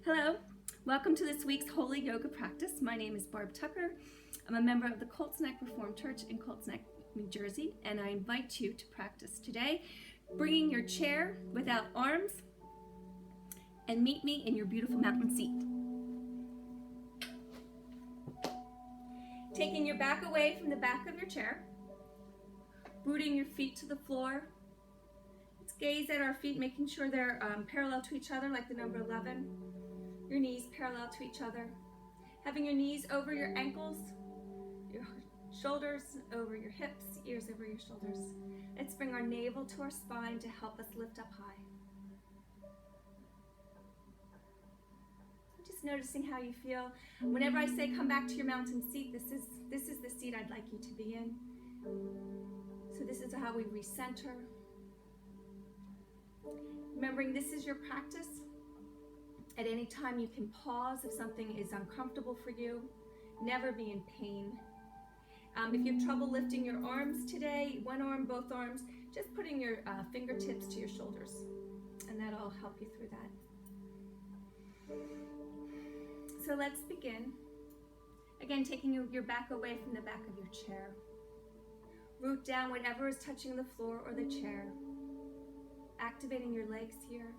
Hello, welcome to this week's Holy Yoga practice. My name is Barb Tucker. I'm a member of the Colts Reformed Church in Colts Neck, New Jersey, and I invite you to practice today, bringing your chair without arms, and meet me in your beautiful mountain seat. Taking your back away from the back of your chair, rooting your feet to the floor. Let's gaze at our feet, making sure they're parallel to each other, like the number 11. Your knees parallel to each other. Having your knees over your ankles, your shoulders over your hips, ears over your shoulders. Let's bring our navel to our spine to help us lift up high. Just noticing how you feel. Whenever I say come back to your mountain seat, this is the seat I'd like you to be in. So this is how we recenter. Remembering this is your practice. At any time you can pause if something is uncomfortable for you. Never be in pain. If you have trouble lifting your arms today, one arm, both arms, just putting your fingertips to your shoulders, and that'll help you through that. So let's begin. Again, taking your back away from the back of your chair. Root down whatever is touching the floor or the chair. Activating your legs here.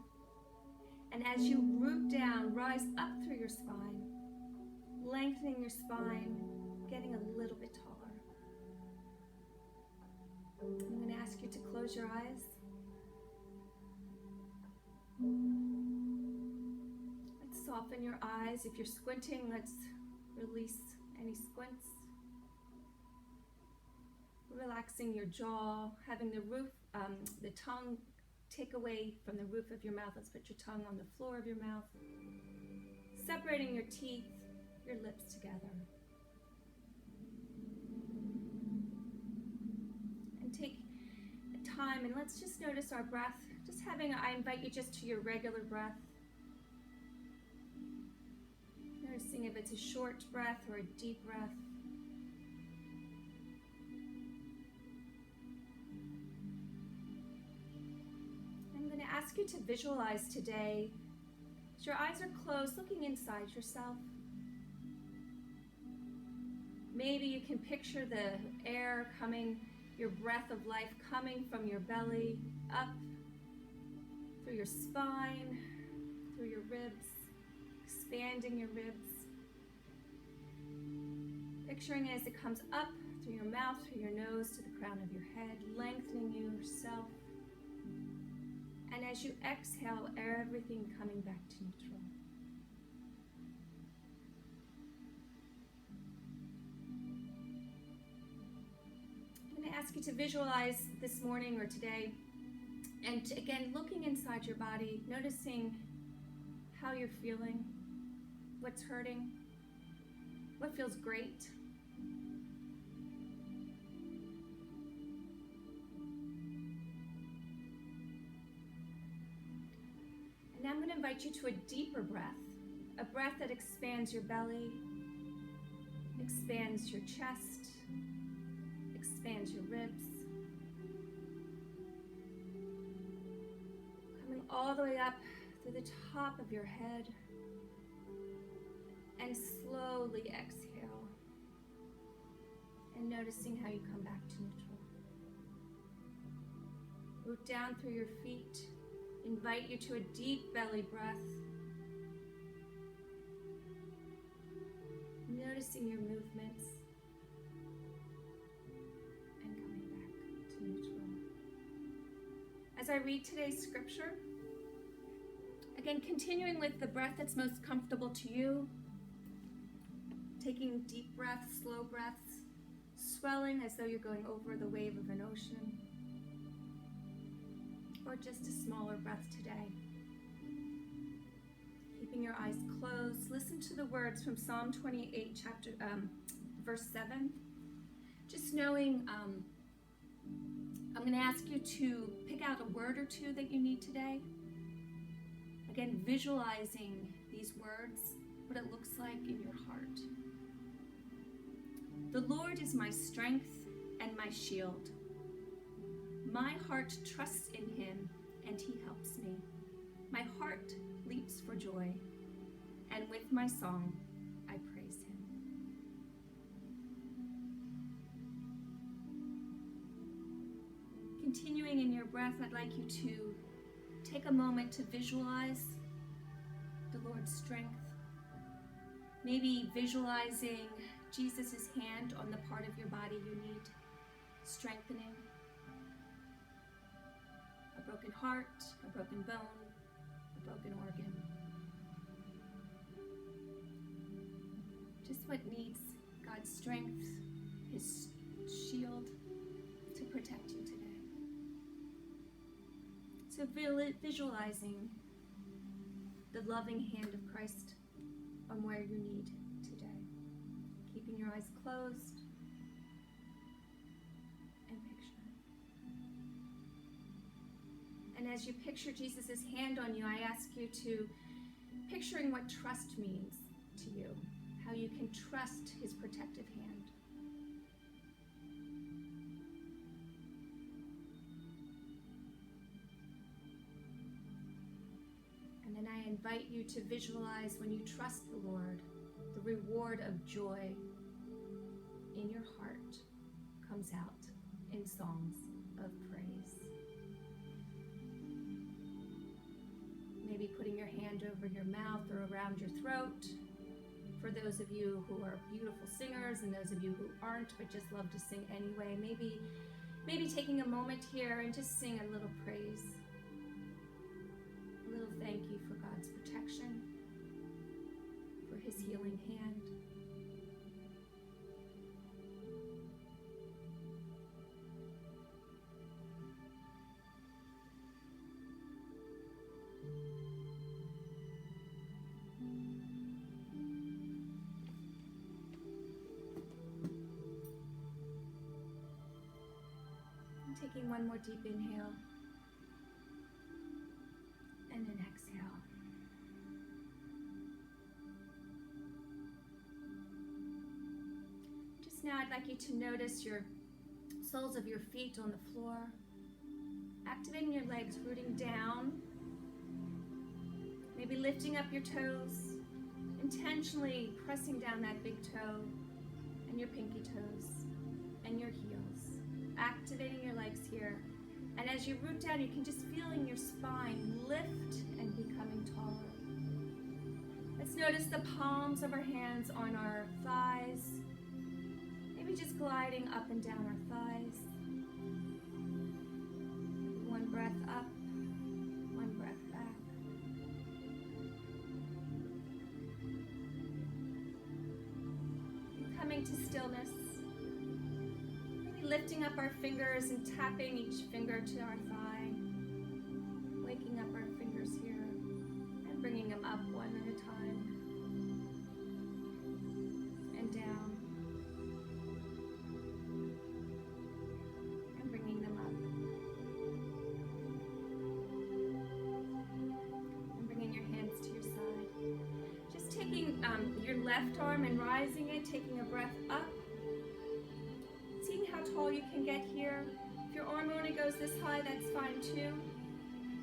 And as you root down, rise up through your spine, lengthening your spine, getting a little bit taller. I'm going to ask you to close your eyes. Let's soften your eyes. If you're squinting, let's release any squints. Relaxing your jaw, having the tongue take away from the roof of your mouth. Let's put your tongue on the floor of your mouth. Separating your teeth, your lips together. And take time and let's just notice our breath. I invite you just to your regular breath. Noticing if it's a short breath or a deep breath. Ask you to visualize today as your eyes are closed, looking inside yourself. Maybe you can picture the air coming, your breath of life coming from your belly, up through your spine, through your ribs, expanding your ribs. Picturing it as it comes up through your mouth, through your nose to the crown of your head, lengthening yourself. And as you exhale, everything coming back to neutral. I'm going to ask you to visualize this morning or today, and again, looking inside your body, noticing how you're feeling, what's hurting, what feels great. Now I'm going to invite you to a deeper breath, a breath that expands your belly, expands your chest, expands your ribs. Coming all the way up through the top of your head, and slowly exhale, and noticing how you come back to neutral. Root down through your feet. Invite you to a deep belly breath. Noticing your movements and coming back to neutral. As I read today's scripture, again, continuing with the breath that's most comfortable to you, taking deep breaths, slow breaths, swelling as though you're going over the wave of an ocean. Or just a smaller breath today. Keeping your eyes closed, listen to the words from Psalm 28, verse 7. Just knowing, I'm going to ask you to pick out a word or two that you need today. Again, visualizing these words, what it looks like in your heart. The Lord is my strength and my shield. My heart trusts in him, and he helps me. My heart leaps for joy. and with my song, I praise him. Continuing in your breath, I'd like you to take a moment to visualize the Lord's strength. Maybe visualizing Jesus' hand on the part of your body you need strengthening. A broken heart, a broken bone, a broken organ. Just what needs God's strength, his shield to protect you today. So visualizing the loving hand of Christ on where you need today. Keeping your eyes closed and picture. And as you picture Jesus' hand on you, I ask you to picturing what trust means to you, how you can trust his protective hand. And then I invite you to visualize when you trust the Lord, the reward of joy in your heart comes out in songs of praise. Maybe putting your hand over your mouth or around your throat. For those of you who are beautiful singers and those of you who aren't but just love to sing anyway, maybe taking a moment here and just sing a little praise. A little thank you for God's protection, for his healing hand. And taking one more deep inhale. And an exhale. Just now I'd like you to notice your soles of your feet on the floor. Activating your legs, rooting down. Maybe lifting up your toes. Intentionally pressing down that big toe and your pinky toes and your heels. Activating your legs here. And as you root down, you can just feel in your spine lift and becoming taller. Let's notice the palms of our hands on our thighs. Maybe just gliding up and down our thighs. One breath up, one breath back. And coming to stillness. Lifting up our fingers and tapping each finger to our thigh. Waking up our fingers here and bringing them up one at a time. And down. And bringing them up. And bringing your hands to your side. Just taking your left arm and rising it, taking a breath up. Seeing how tall you can get here. If your arm only goes this high, that's fine too.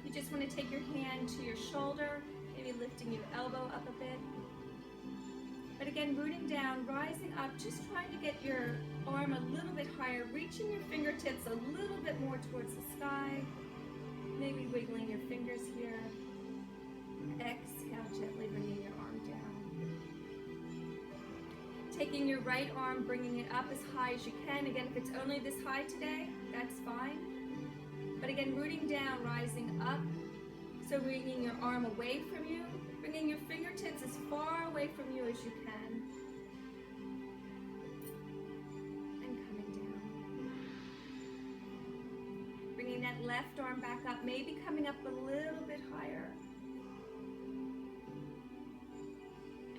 You just want to take your hand to your shoulder, maybe lifting your elbow up a bit. But again, rooting down, rising up, just trying to get your arm a little bit higher, reaching your fingertips a little bit more towards the sky. Maybe wiggling your fingers here. Exhale, gently bringing your arm down. Taking your right arm, bringing it up as high as you can. Again, if it's only this high today, that's fine. But again, rooting down, rising up. So bringing your arm away from you, bringing your fingertips as far away from you as you can. And coming down. Bringing that left arm back up, maybe coming up a little bit higher.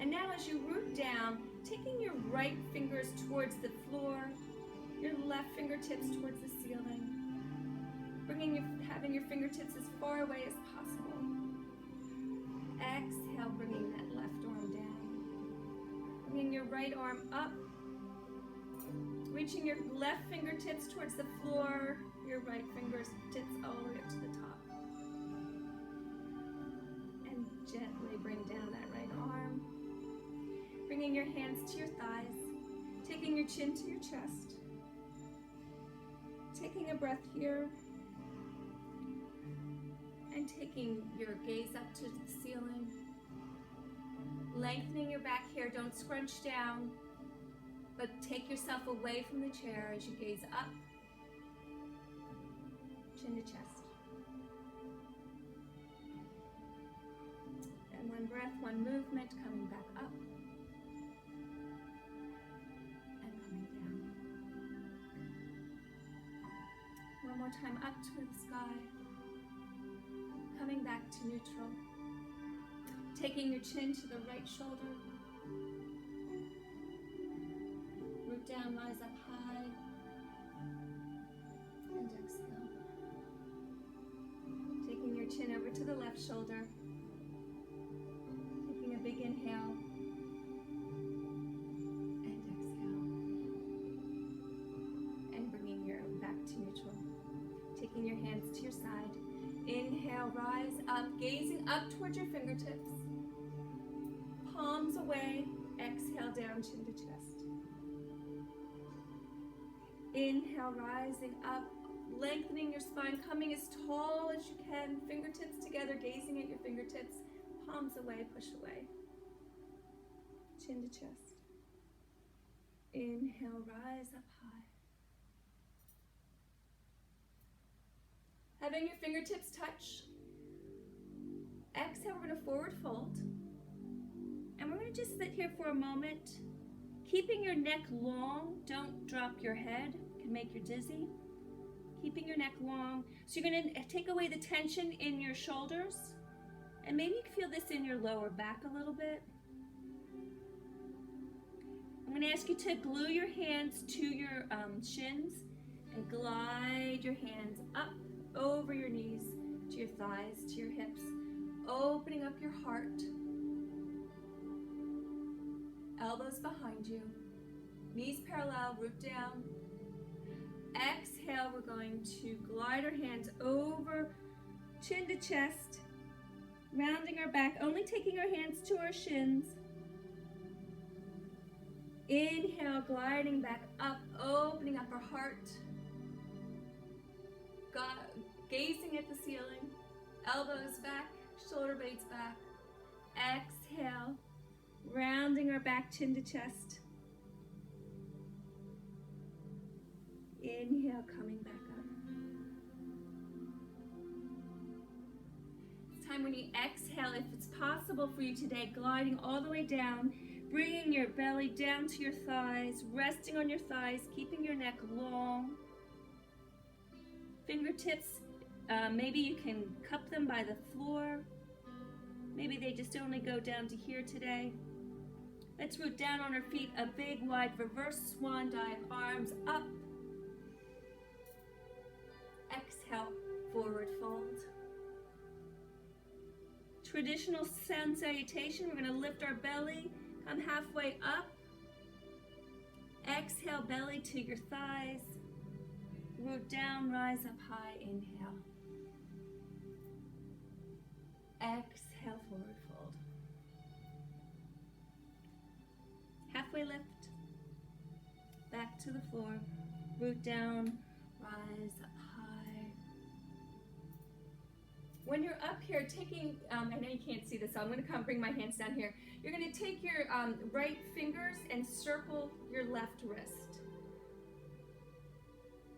And now as you root down, taking your right fingers towards the floor, your left fingertips towards the ceiling, having your fingertips as far away as possible. Exhale, bringing that left arm down. Bringing your right arm up, reaching your left fingertips towards the floor, your right fingertips all the way up to the top. And gently bring down that right arm. bringing your hands to your thighs, taking your chin to your chest, taking a breath here, and taking your gaze up to the ceiling, lengthening your back here. Don't scrunch down, but take yourself away from the chair as you gaze up, chin to chest. And one breath, one movement, coming back up and coming down. One more time up toward the sky, coming back to neutral. Taking your chin to the right shoulder. Root down, rise up high. And exhale. Taking your chin over to the left shoulder. Taking a big inhale. And exhale. And bringing your back to neutral. Taking your hands to your side. Inhale, rise up, gazing up towards your fingertips. Palms away, exhale down, chin to chest. Inhale, rising up, lengthening your spine, coming as tall as you can, fingertips together, gazing at your fingertips, palms away, push away. Chin to chest. Inhale, rise up high. Having your fingertips touch. Exhale, we're going to forward fold. And we're going to just sit here for a moment, keeping your neck long. Don't drop your head. It can make you dizzy. Keeping your neck long. So you're going to take away the tension in your shoulders. And maybe you can feel this in your lower back a little bit. I'm going to ask you to glue your hands to your shins and glide your hands up over your knees, to your thighs, to your hips, opening up your heart. Elbows behind you, knees parallel, root down. Exhale, we're going to glide our hands over, chin to chest, rounding our back, only taking our hands to our shins. Inhale, gliding back up, opening up our heart. Gazing at the ceiling, elbows back, shoulder blades back. Exhale, rounding our back, chin to chest. Inhale, coming back up. It's time when you exhale, if it's possible for you today, gliding all the way down, bringing your belly down to your thighs, resting on your thighs, keeping your neck long. Fingertips, maybe you can cup them by the floor. Maybe they just only go down to here today. Let's root down on our feet, a big wide reverse swan dive, arms up. Exhale, forward fold. Traditional sun salutation, we're going to lift our belly, come halfway up. Exhale, belly to your thighs. Root down, rise up high, inhale. Exhale, forward fold. Halfway lift. Back to the floor. Root down, rise up high. When you're up here, taking, I know you can't see this, so I'm going to come bring my hands down here. You're going to take your right fingers and circle your left wrist.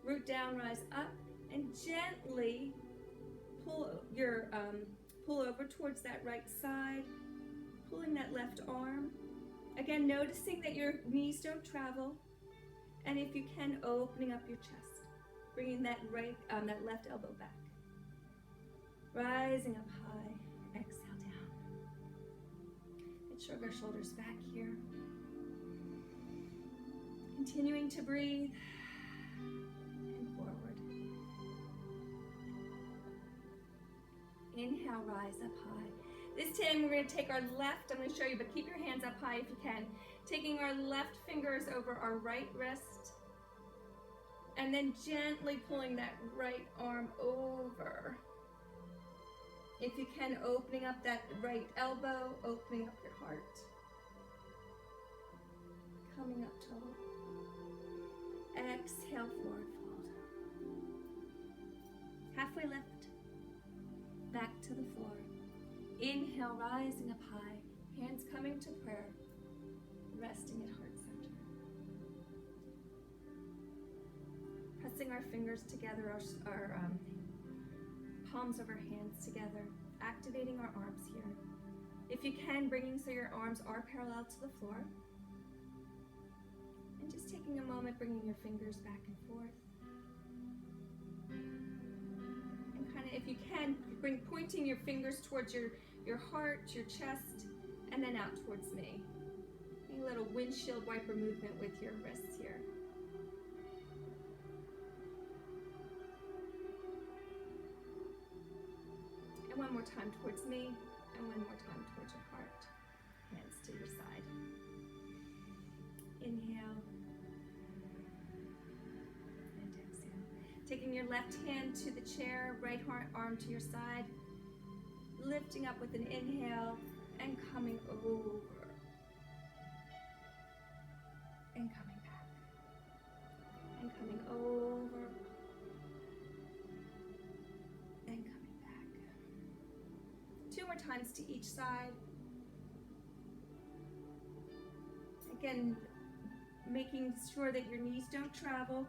Root down, rise up, and gently pull over towards that right side, pulling that left arm. Again, noticing that your knees don't travel, and if you can, opening up your chest, bringing that left elbow back. Rising up high, exhale down. Let's shrug our shoulders back here. Continuing to breathe. Inhale, rise up high. This time we're going to take our left, I'm going to show you, but keep your hands up high if you can. Taking our left fingers over our right wrist. And then gently pulling that right arm over. If you can, opening up that right elbow, opening up your heart. Coming up tall. Exhale, forward fold. Halfway lift. Back to the floor. Inhale, rising up high. Hands coming to prayer. Resting at heart center. Pressing our fingers together, our palms of our hands together. Activating our arms here. If you can, bringing so your arms are parallel to the floor. And just taking a moment, bringing your fingers back and forth. And kind of, if you can, pointing your fingers towards your heart, your chest, and then out towards me. A little windshield wiper movement with your wrists here. And one more time towards me, and one more time towards your heart. Hands to your side. Inhale. And exhale. Taking your left hand to the chair, right arm to your side. Lifting up with an inhale, and coming over. And coming back. And coming over. And coming back. 2 more times to each side. Again, making sure that your knees don't travel.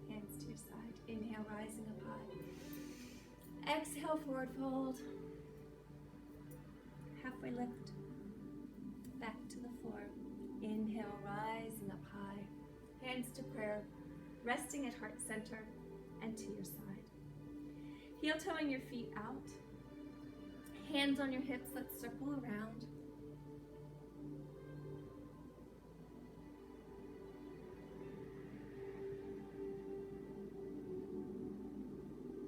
Hands to your side. Inhale, rising up high. Exhale, forward fold. Halfway lift. Back to the floor. Inhale, rising up high. Hands to prayer. Resting at heart center and to your side. Heel toeing your feet out. Hands on your hips. Let's circle around.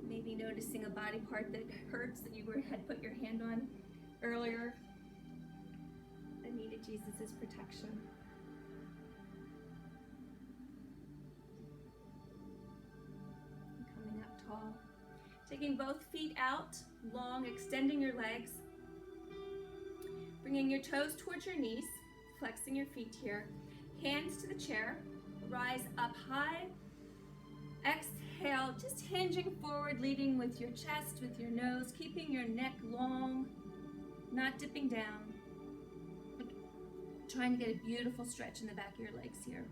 Maybe noticing a body part that hurts that you had put your hand on earlier that needed Jesus' protection. And coming up tall. Taking both feet out, long, extending your legs. Bringing your toes towards your knees, flexing your feet here. Hands to the chair, rise up high. Exhale, just hinging forward, leading with your chest, with your nose, keeping your neck long, not dipping down. Trying to get a beautiful stretch in the back of your legs here.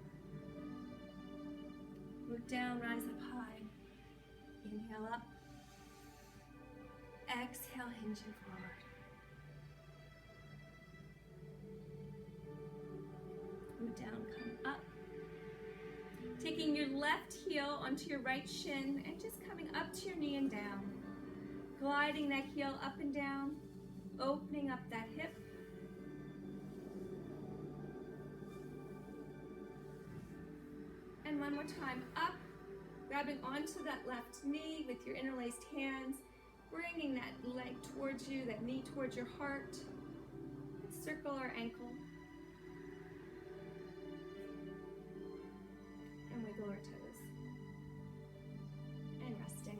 Root down, rise up high. Inhale up. Exhale, hinging forward. Root down, come up. Taking your left heel onto your right shin and just coming up to your knee and down. Gliding that heel up and down. Opening up that hip. And one more time up, grabbing onto that left knee with your interlaced hands, bringing that leg towards you, that knee towards your heart. Let's circle our ankle. And wiggle our toes. And resting.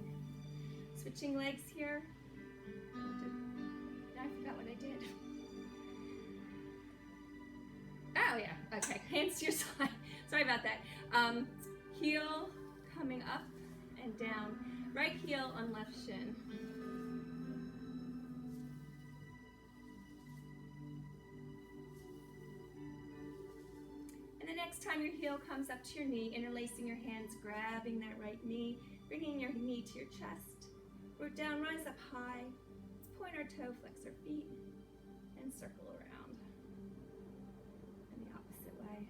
Switching legs here. I forgot what I did. Oh yeah, okay, hands to your side. Sorry about that. Heel coming up and down. Right heel on left shin. And the next time your heel comes up to your knee, interlacing your hands, grabbing that right knee, bringing your knee to your chest. Root down, rise up high. Let's point our toe, flex our feet, and circle around. And the opposite way.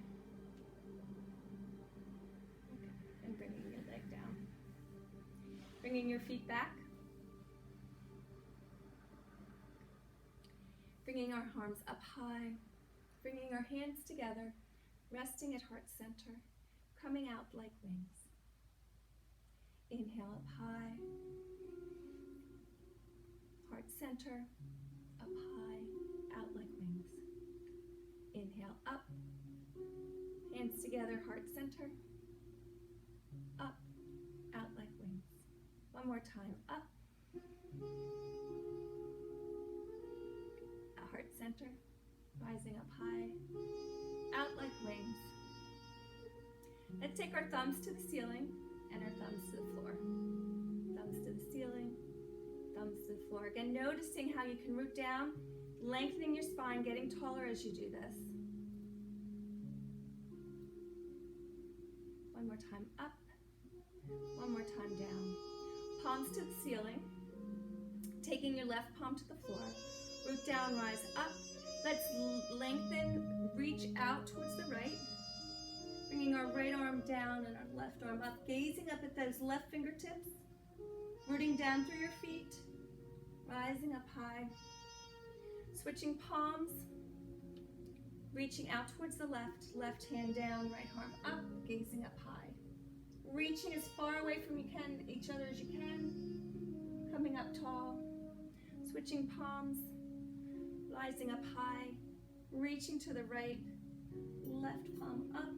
Okay. And bringing your leg down. Bringing your feet back. Bringing our arms up high. Bringing our hands together. Resting at heart center. Coming out like wings. Inhale up high. Heart center, up high, out like wings. Inhale up, hands Hands together, heart center. Up, out like wings. One more time, up. Heart center, rising up high, out like wings. Let's take our thumbs to the ceiling and our thumbs to the floor. Thumbs to the ceiling, thumbs to the floor. Again, noticing how you can root down, lengthening your spine, getting taller as you do this. One more time up, one more time down. Palms to the ceiling, taking your left palm to the floor. Root down, rise up. Let's lengthen, reach out towards the right. Bringing our right arm down and our left arm up. Gazing up at those left fingertips. Rooting down through your feet. Rising up high. Switching palms. Reaching out towards the left. Left hand down, right arm up. Gazing up high. Reaching as far away from each other as you can. Coming up tall. Switching palms. Rising up high, reaching to the right, left palm up,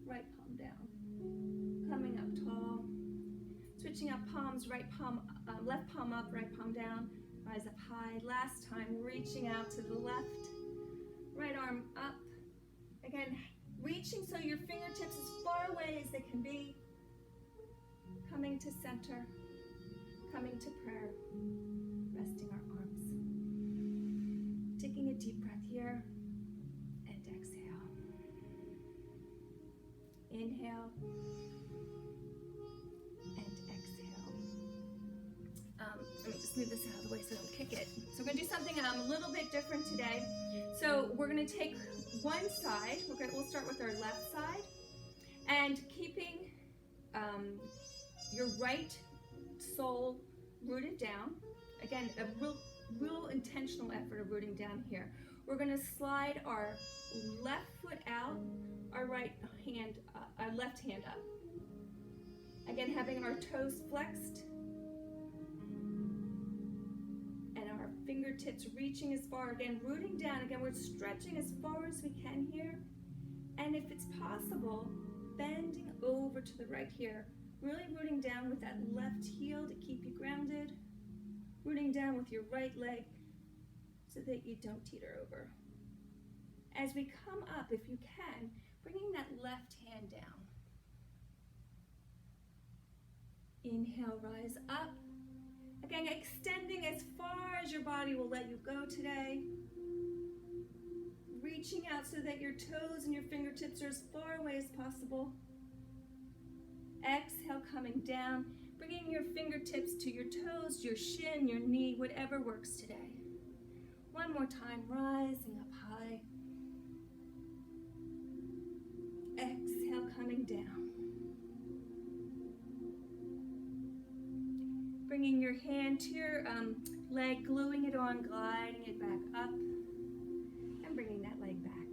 right palm down, coming up tall, switching up palms, left palm up, right palm down, rise up high. Last time, reaching out to the left, right arm up, again, reaching so your fingertips as far away as they can be, coming to center, coming to prayer, resting our arms. Taking a deep breath here and exhale. Inhale and exhale. Let me just move this out of the way so I don't kick it. So we're going to do something a little bit different today. So we're going to take one side. We'll start with our left side and keeping your right sole rooted down. Again, a real intentional effort of rooting down here. We're going to slide our left foot out, our left hand up. Again, having our toes flexed and our fingertips reaching as far. Again, rooting down. Again, we're stretching as far as we can here. And if it's possible, bending over to the right here. Really rooting down with that left heel to keep you grounded. Rooting down with your right leg so that you don't teeter over. As we come up, if you can, bringing that left hand down. Inhale, rise up. Again, extending as far as your body will let you go today. Reaching out so that your toes and your fingertips are as far away as possible. Exhale, coming down. Bringing your fingertips to your toes, your shin, your knee, whatever works today. One more time, rising up high. Exhale, coming down. Bringing your hand to your leg, gluing it on, gliding it back up, and bringing that leg back.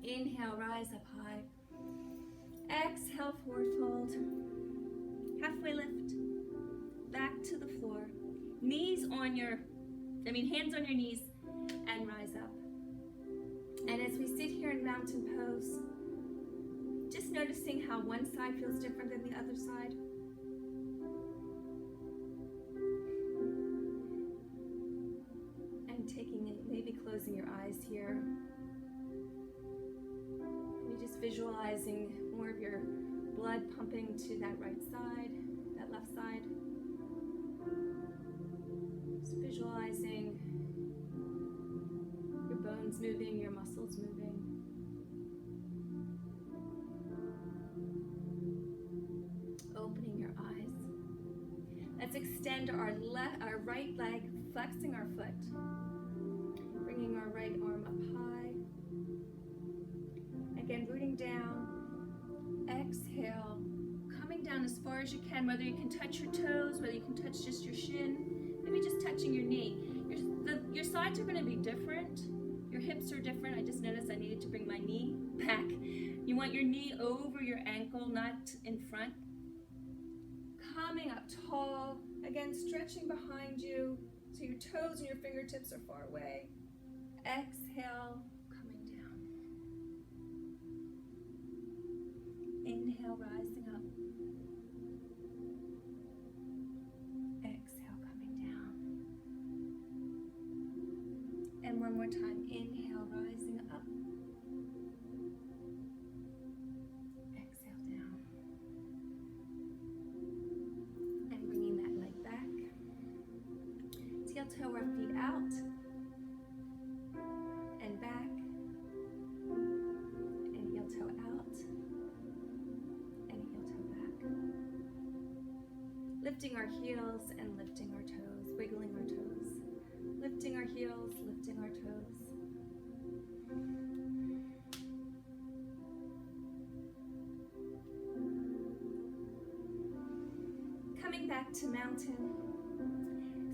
Inhale, rise up high. Exhale, forward fold. Halfway lift, back to the floor. Hands on your knees, and rise up. And as we sit here in mountain pose, just noticing how one side feels different than the other side. And taking it, maybe closing your eyes here. Maybe just visualizing more of your blood pumping to that right side, that left side. Just visualizing your bones moving, your muscles moving. Opening your eyes. Let's extend our right leg, flexing our foot. Bringing our right arm up high. Again, rooting down. Exhale, coming down as far as you can, whether you can touch your toes, whether you can touch just your shin, maybe just touching your knee. Your sides are going to be different. Your hips are different. I just noticed I needed to bring my knee back. You want your knee over your ankle, not in front. Coming up tall, again, stretching behind you so your toes and your fingertips are far away. Exhale, coming down. Inhale, rising up. Exhale, coming down. And one more time. Inhale, rising up. Exhale, down. And bringing that leg back. Heel toe our feet out. And back. And heel toe out. And heel toe back. Lifting our heels and lifting our toes, wiggling our toes. Lifting our heels, lifting our toes. Coming back to mountain.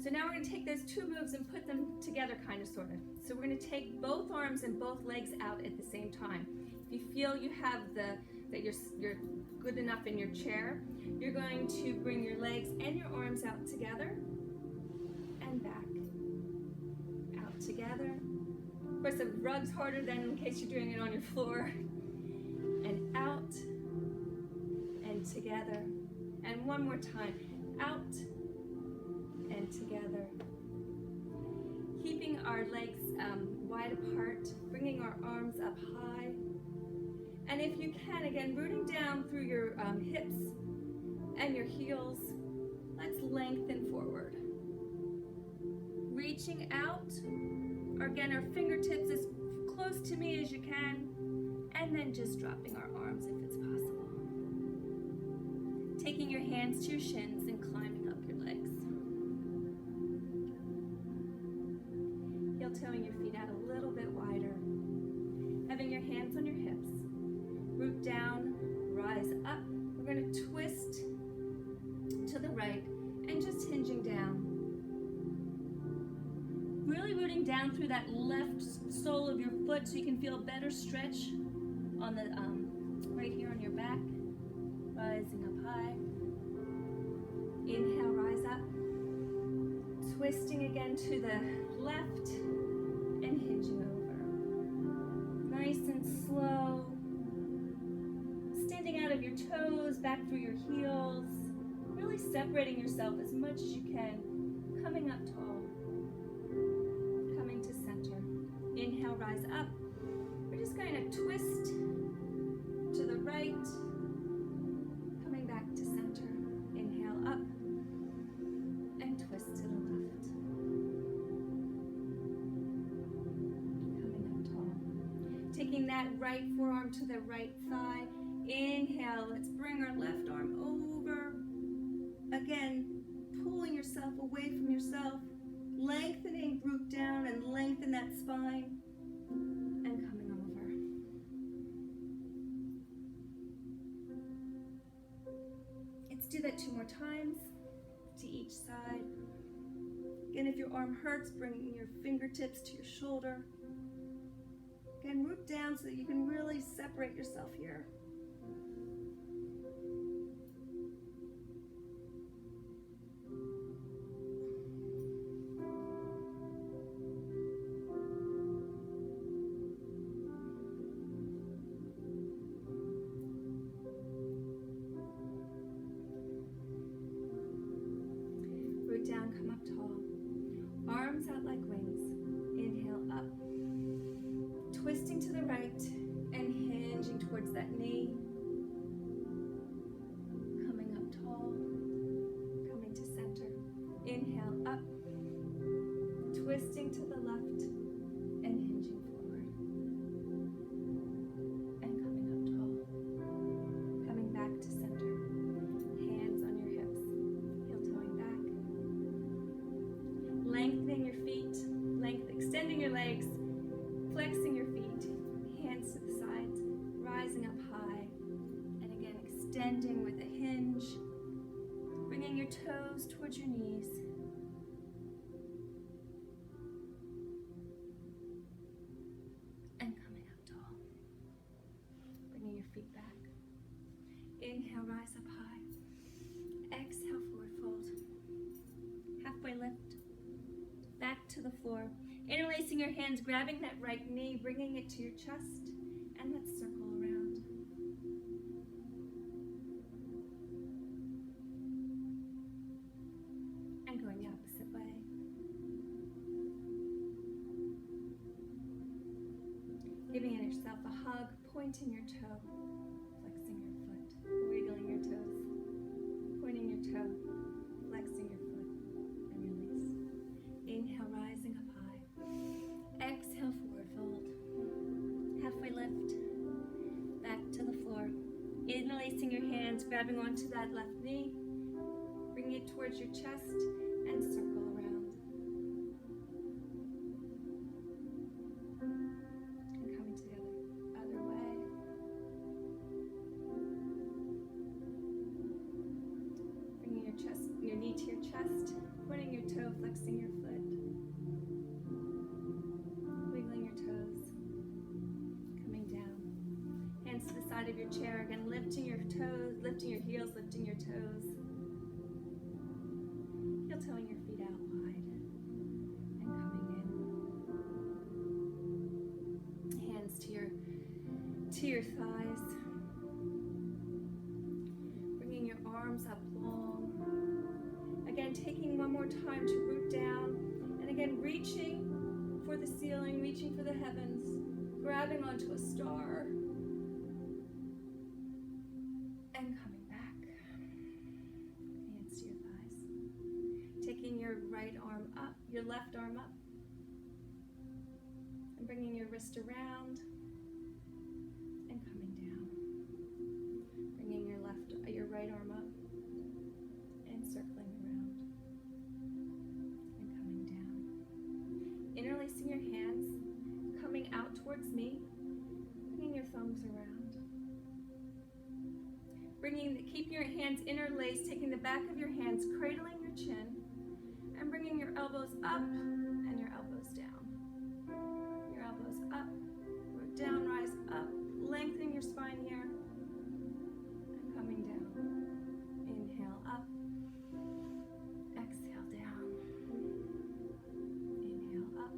So now we're going to take those two moves and put them together, kind of, sort of. So we're going to take both arms and both legs out at the same time. If you feel you have that you're good enough in your chair, you're going to bring your legs and your arms out together and back. Out together. Of course, the rug's harder than in case you're doing it on your floor. And out and together. And one more time. Out and together. Keeping our legs wide apart, bringing our arms up high. And if you can, again, rooting down through your hips and your heels, let's lengthen forward. Reaching out, or again, our fingertips as close to me as you can, and then just dropping our arms if it's possible. Taking your hands to your shins and climbing up your legs. Heel-toeing your feet out a little bit wider. Having your hands on your hips. Root down, rise up. We're going to twist to the right and just hinging down. Really rooting down through that left sole of your foot so you can feel a better stretch on the right here on your back. Rising up high. Inhale, rise up. Twisting again to the left and hinging over. Nice and slow. Standing out of your toes, back through your heels. Really separating yourself as much as you can. Coming up tall. Coming to center. Inhale, rise up. We're just going to twist to the right. Coming back to center. Inhale up. And twist to the left. Coming up tall. Taking that right forearm to the right thigh. Inhale, let's bring our left arm over. Again, pulling yourself away from yourself. Lengthening, root down and lengthen that spine. And coming over. Let's do that 2 more times to each side. Again, if your arm hurts, bring your fingertips to your shoulder. Again, root down so that you can really separate yourself here. Root down, come up tall. Arms out like wings. Inhale up. Twisting to the right and hinging towards that knee. Coming up tall. Coming to center. Inhale up. Twisting to the left and hinging forward. And coming up tall. Coming back to center. Hands on your hips. Heel-toeing back. Lengthening your feet. Extending your legs. Flexing your feet, hands to the sides, rising up high, and again extending with a hinge, bringing your toes towards your knees, and coming up tall, bringing your feet back. Inhale, rise up high, exhale, forward fold, halfway lift, back to the floor. Interlacing your hands, grabbing that right knee, bringing it to your chest, and let's circle around. giving yourself a hug, pointing your toe, flexing your foot, wiggling your toes, pointing your toe, flexing your foot, and release. Inhale, rising up high. Exhale, forward fold. Halfway lift, back to the floor. Interlacing your hands, grabbing onto that left knee, bring it towards your chest, and circle around. And coming to the other way. Bringing your knee to your chest, pointing your toe, flexing your foot, wiggling your toes, coming down. Hands to the side of your chair, again lifting your toes, lifting your heels, lifting your toes. Heel toeing your feet out wide and coming in. Hands to your thighs. Bringing your arms up long. Again, taking one more time to root down. And again, reaching for the ceiling, reaching for the heavens, grabbing onto a star. And coming back. Hands to your thighs. Taking your right arm up, your left arm up. And bringing your wrist around. And coming down. Bringing your right arm up. And circling around. And coming down. Interlacing your hands. Coming out towards me. Bringing your thumbs around. Keeping your hands interlaced, taking the back of your hands, cradling your chin, and bringing your elbows up and your elbows down. Your elbows up, root down, rise up, lengthening your spine here, and coming down. Inhale up, exhale down. Inhale up,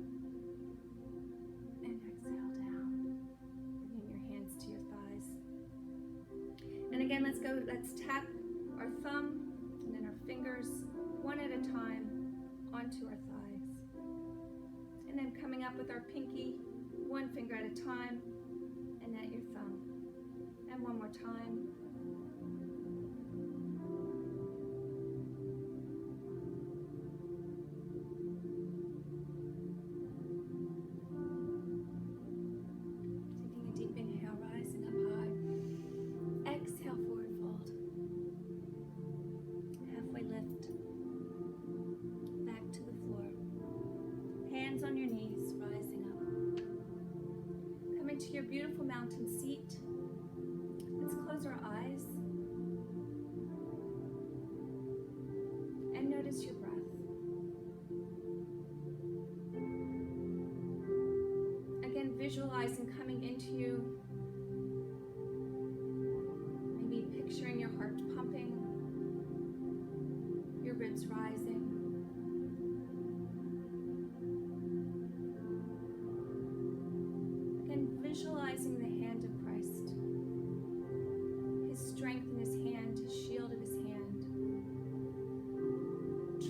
and exhale down. Bringing your hands to your thighs. And again, let's tap our thumb and then our fingers one at a time onto our thighs. And then coming up with our pinky, one finger at a time, and at your thumb. And one more time. Taking a deep inhale, rising up high. Exhale, forward fold. Halfway lift. Back to the floor. Hands on your knees, rising up. Coming to your beautiful mountain seat. Let's close our eyes. And notice your breath. Again, visualizing coming into you. Picturing your heart pumping, your ribs rising. Again, visualizing the hand of Christ, his strength in his hand, his shield of his hand.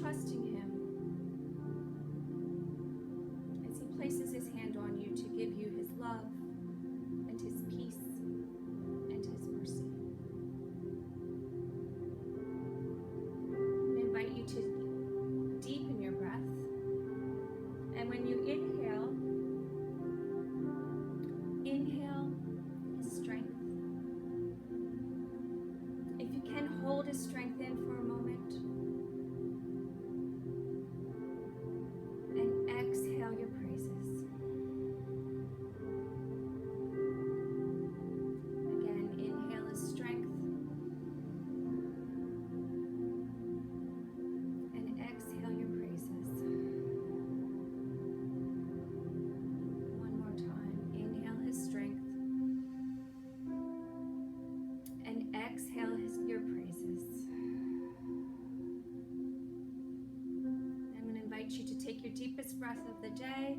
Trusting him as he places his hand on you to give you his love and his peace and his mercy. To deepen your breath, and when you inhale his strength. If you can, hold his strength in for a moment, and exhale your praises. Again, inhale his strength. Exhale your praises. I'm going to invite you to take your deepest breath of the day.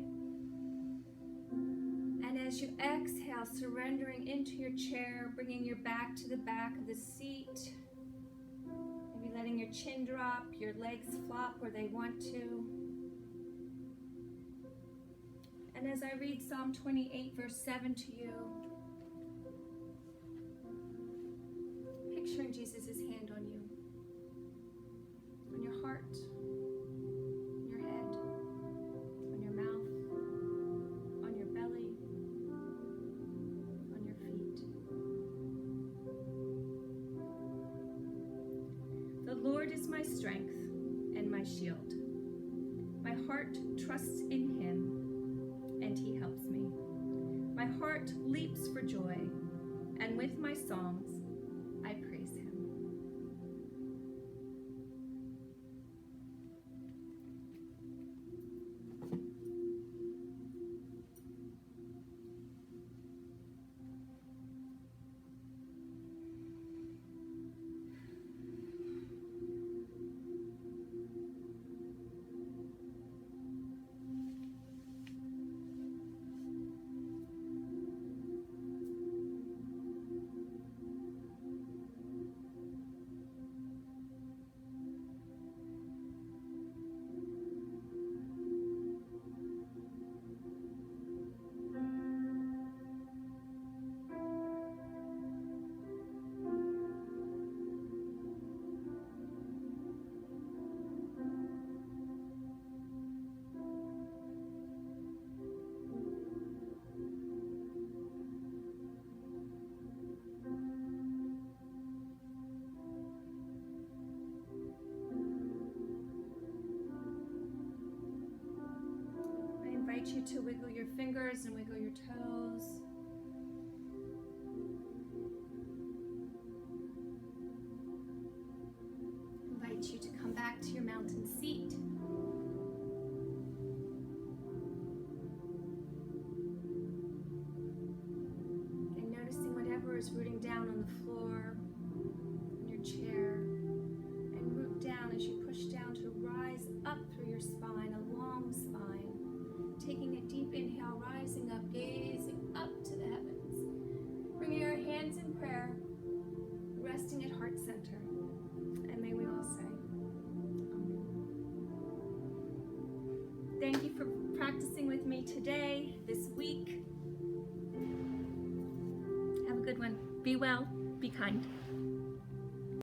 And as you exhale, surrendering into your chair, bringing your back to the back of the seat. Maybe letting your chin drop, your legs flop where they want to. And And as I read Psalm 28, verse 7 to you, picturing Jesus' hand on you, on your heart, on your head, on your mouth, on your belly, on your feet. The Lord is my strength and my shield. My heart trusts in him, and he helps me. My heart leaps for joy, and with my songs I praise him. I invite you to wiggle your fingers and wiggle your toes. I invite you to come back to your mountain seat. And noticing whatever is rooting down on the floor, in your chair, and root down as you push down to rise up through your spine, a long spine. Taking a deep inhale, rising up, gazing up to the heavens. Bringing your hands in prayer, resting at heart center. And may we all say, Amen. Thank you for practicing with me today, this week. Have a good one. Be well, be kind.